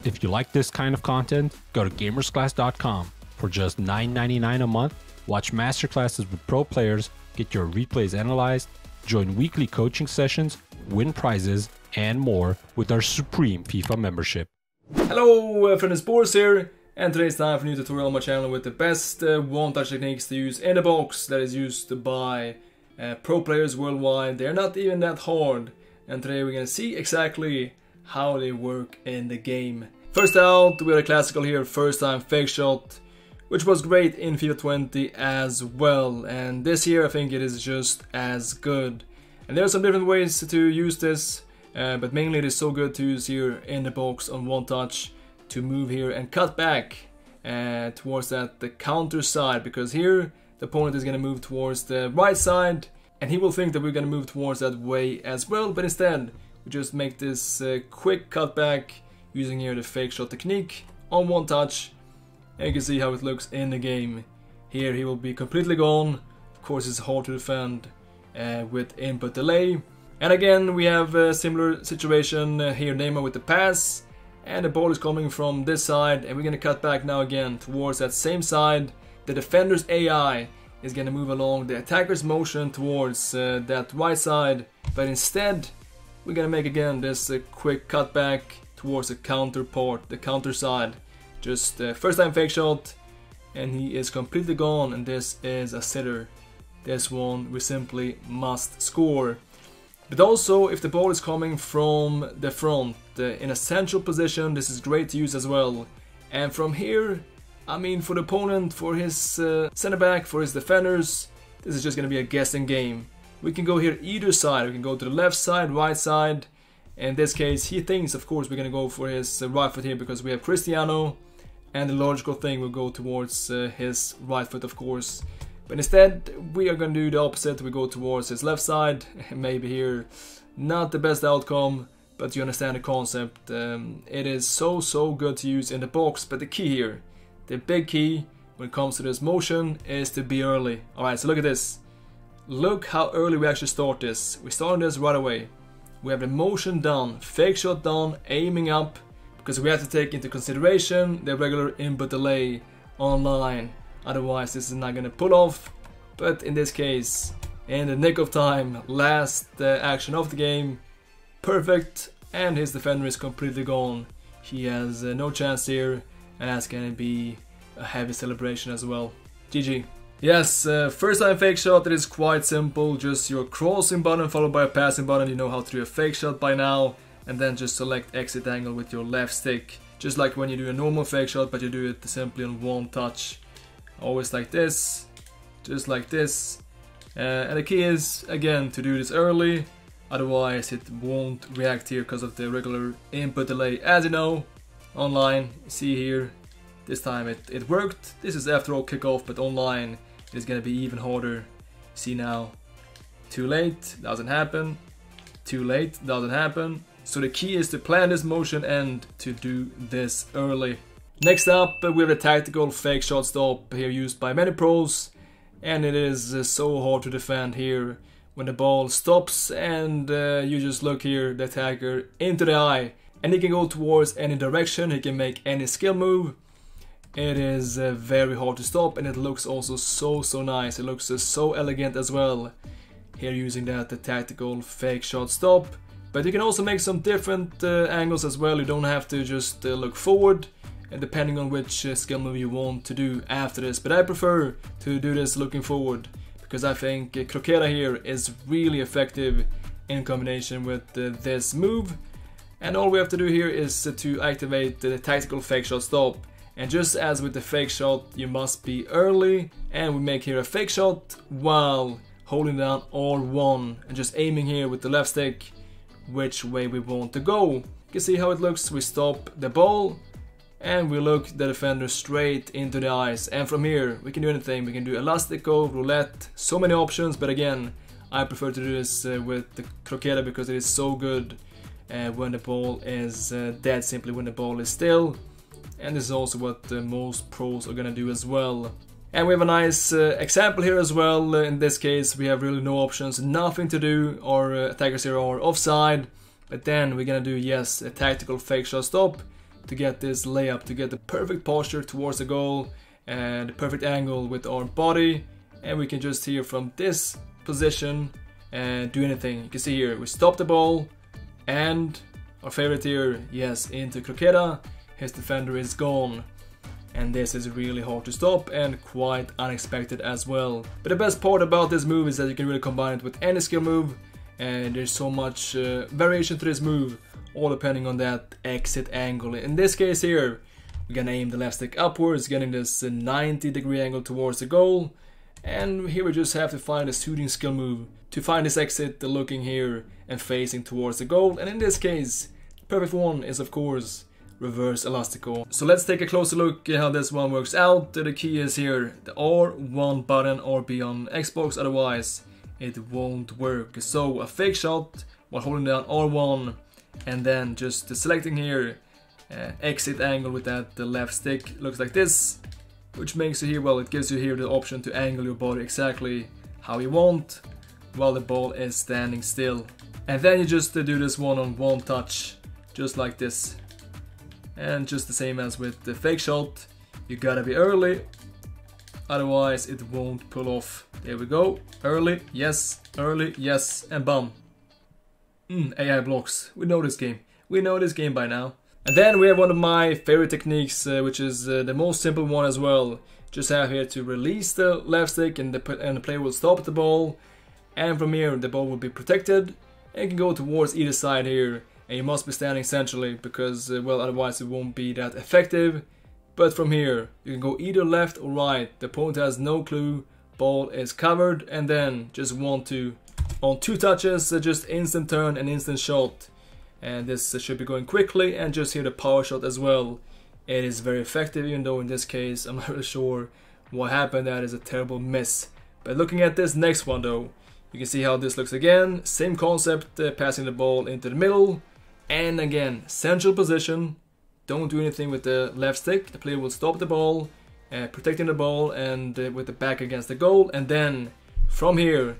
If you like this kind of content, go to gamersclass.com. For just $9.99 a month, watch masterclasses with pro players, get your replays analyzed, join weekly coaching sessions, win prizes, and more with our supreme FIFA membership. Hello friends, Boras here, and today's time for a new tutorial on my channel with the best one-touch techniques to use in the box that is used by pro players worldwide. They're not even that hard, and today we're gonna see exactly how they work in the game. First out, we have a classical here, first time fake shot, which was great in FIFA 20 as well, and this year I think it is just as good. And there are some different ways to use this, but mainly it is so good to use here in the box on one touch to move here and cut back towards the counter side, because here the opponent is going to move towards the right side and he will think that we're going to move towards that way as well, but instead we just make this quick cutback using here the fake shot technique on one touch, and you can see how it looks in the game. Here he will be completely gone. Of course it's hard to defend with input delay. And again we have a similar situation here, Neymar with the pass, and the ball is coming from this side, and we're going to cut back now again towards that same side. The defender's AI is going to move along the attacker's motion towards that right side, but instead we're gonna make again this quick cutback towards the counter part, the counter side. Just first time fake shot, and he is completely gone, and this is a sitter. This one we simply must score. But also if the ball is coming from the front in a central position, this is great to use as well. And from here, I mean, for the opponent, for his center back, for his defenders, this is just gonna be a guessing game. We can go here either side, we can go to the left side, right side. In this case, he thinks, of course, we're going to go for his right foot here because we have Cristiano. And the logical thing will go towards his right foot, of course. But instead, we are going to do the opposite, we go towards his left side. Maybe here, not the best outcome, but you understand the concept. It is so good to use in the box, but the key here, the big key when it comes to this motion is to be early. Alright, so look at this. Look how early we actually start this. We start this right away. We have the motion done, fake shot done, aiming up, because we have to take into consideration the regular input delay online. Otherwise this is not going to pull off. But in this case, in the nick of time, last action of the game, perfect, and his defender is completely gone. He has no chance here, and that's going to be a heavy celebration as well. GG. Yes, first time fake shot, it is quite simple, just your crossing button followed by a passing button. You know how to do a fake shot by now, and then just select exit angle with your left stick. Just like when you do a normal fake shot, but you do it simply on one touch. Always like this, just like this. And the key is, again, to do this early, otherwise it won't react here because of the regular input delay. As you know, online, see here, this time it worked. This is after all kickoff, but online it's gonna be even harder. See now, too late, doesn't happen. Too late, doesn't happen. So the key is to plan this motion and to do this early. Next up, we have a tactical fake shot stop here used by many pros, and it is so hard to defend here when the ball stops and you just look here, the attacker into the eye, and he can go towards any direction, he can make any skill move. It is very hard to stop, and it looks also so nice. It looks so elegant as well. Here using the tactical fake shot stop. But you can also make some different angles as well. You don't have to just look forward, and depending on which skill move you want to do after this. But I prefer to do this looking forward, because I think Croqueta here is really effective in combination with this move. And all we have to do here is to activate the tactical fake shot stop. And just as with the fake shot, you must be early, and we make here a fake shot while holding down R1 and just aiming here with the left stick which way we want to go. You can see how it looks. We stop the ball and we look the defender straight into the eyes, and from here we can do anything. We can do elastico, roulette, so many options, but again I prefer to do this with the Croqueta because it is so good when the ball is dead, simply when the ball is still. And this is also what most pros are gonna do as well. And we have a nice example here as well. In this case we have really no options, nothing to do. Our attackers here are offside. But then we're gonna do, yes, a tactical fake shot stop to get this layup, to get the perfect posture towards the goal and the perfect angle with our body. And we can just here from this position and do anything. You can see here we stop the ball, and our favorite here, yes, into Croqueta. His defender is gone. And this is really hard to stop and quite unexpected as well. But the best part about this move is that you can really combine it with any skill move, and there's so much variation to this move, all depending on that exit angle. In this case here, we're gonna aim the left stick upwards, getting this 90-degree angle towards the goal. And here we just have to find a suiting skill move to find this exit looking here and facing towards the goal. And in this case, the perfect one is of course reverse elastico. So let's take a closer look at how this one works out. The key is here, the R1 button or B on Xbox, otherwise it won't work. So a fake shot while holding down R1 and then just selecting here exit angle with that the left stick looks like this, which makes you here, well, it gives you here the option to angle your body exactly how you want while the ball is standing still. And then you just do this one on one touch, just like this. And just the same as with the fake shot, you gotta be early, otherwise it won't pull off. There we go, early, yes, and bam. AI blocks, we know this game by now. And then we have one of my favorite techniques, which is the most simple one as well. Just have here to release the left stick and the player will stop the ball, and from here the ball will be protected and can go towards either side here. And you must be standing centrally because, well, otherwise it won't be that effective. But from here, you can go either left or right. The opponent has no clue. Ball is covered, and then just on two touches, just instant turn and instant shot. And this should be going quickly, and just here the power shot as well. It is very effective, even though in this case I'm not really sure what happened. That is a terrible miss. But looking at this next one though, you can see how this looks again. Same concept, passing the ball into the middle. And again, central position, don't do anything with the left stick. The player will stop the ball, protecting the ball and with the back against the goal. And then from here,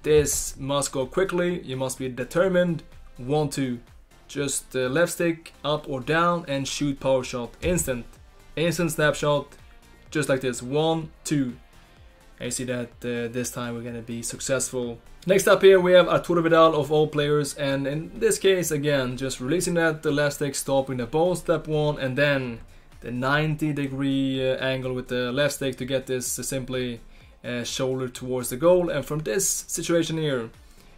this must go quickly. You must be determined. 1-2, just left stick up or down and shoot power shot. Instant snapshot, just like this. 1-2. And you see that this time we're gonna be successful. Next up here we have Arturo Vidal of all players, and in this case again just releasing that the left stick, stopping the ball, step 1, and then the 90-degree angle with the left stick to get this simply shoulder towards the goal. And from this situation here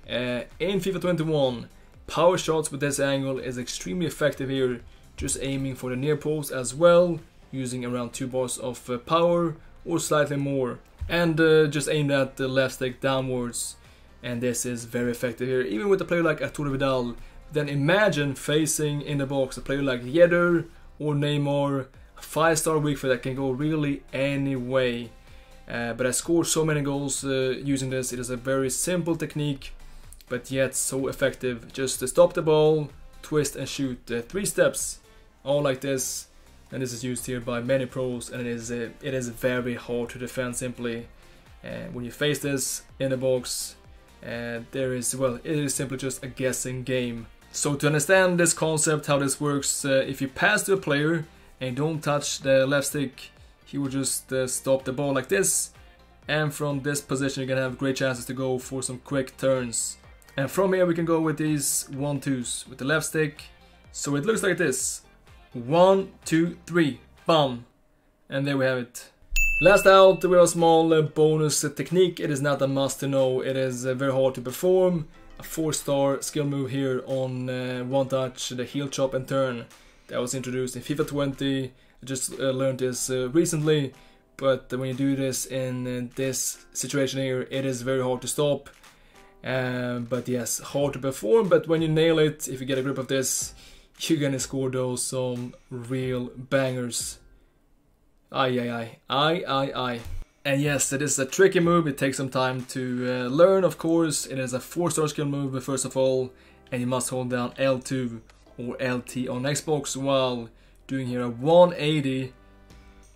in FIFA 21, power shots with this angle is extremely effective here, just aiming for the near post as well, using around 2 bars of power or slightly more, and just aim that the left stick downwards. And this is very effective here, even with a player like Arturo Vidal. Then imagine facing in the box a player like Yedder or Neymar, a 5-star weak foot that can go really any way. But I scored so many goals using this. It is a very simple technique, but yet so effective. Just to stop the ball, twist and shoot. 3 steps, all like this. And this is used here by many pros, and it is very hard to defend simply. When you face this in the box, it is simply just a guessing game. So to understand this concept, how this works, if you pass to a player and don't touch the left stick, he will just stop the ball like this, and from this position you're gonna have great chances to go for some quick turns. And from here we can go with these 1-2s with the left stick. So it looks like this: 1, 2, 3, bam, and there we have it. Last out, we have a small bonus technique. It is not a must to know. It is very hard to perform. A 4-star skill move here on one touch, the heel chop and turn. That was introduced in FIFA 20. I just learned this recently. But when you do this in this situation here, it is very hard to stop. But yes, hard to perform. But when you nail it, if you get a grip of this, you're gonna score those some real bangers. Aye. And yes, it is a tricky move. It takes some time to learn, of course. It is a 4-star skill move first of all, and you must hold down L2 or LT on Xbox while doing here a 180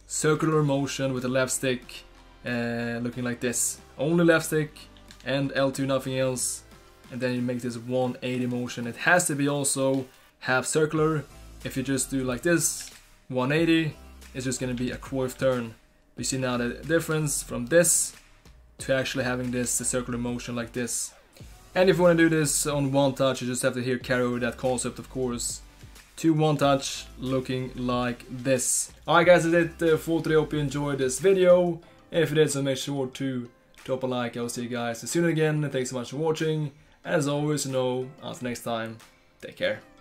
circular motion with the left stick, looking like this. Only left stick and L2, nothing else. And then you make this 180 motion. It has to be also half circular, If you just do like this, 180, it's just gonna be a quarter turn. You see now the difference from this to actually having this circular motion like this. And if you want to do this on one touch, you just have to here carry over that concept, of course, to one touch looking like this. Alright guys, that's it for today. Hope you enjoyed this video. And if you did, so make sure to drop a like. I'll see you guys soon again. Thanks so much for watching. As always, until next time, take care.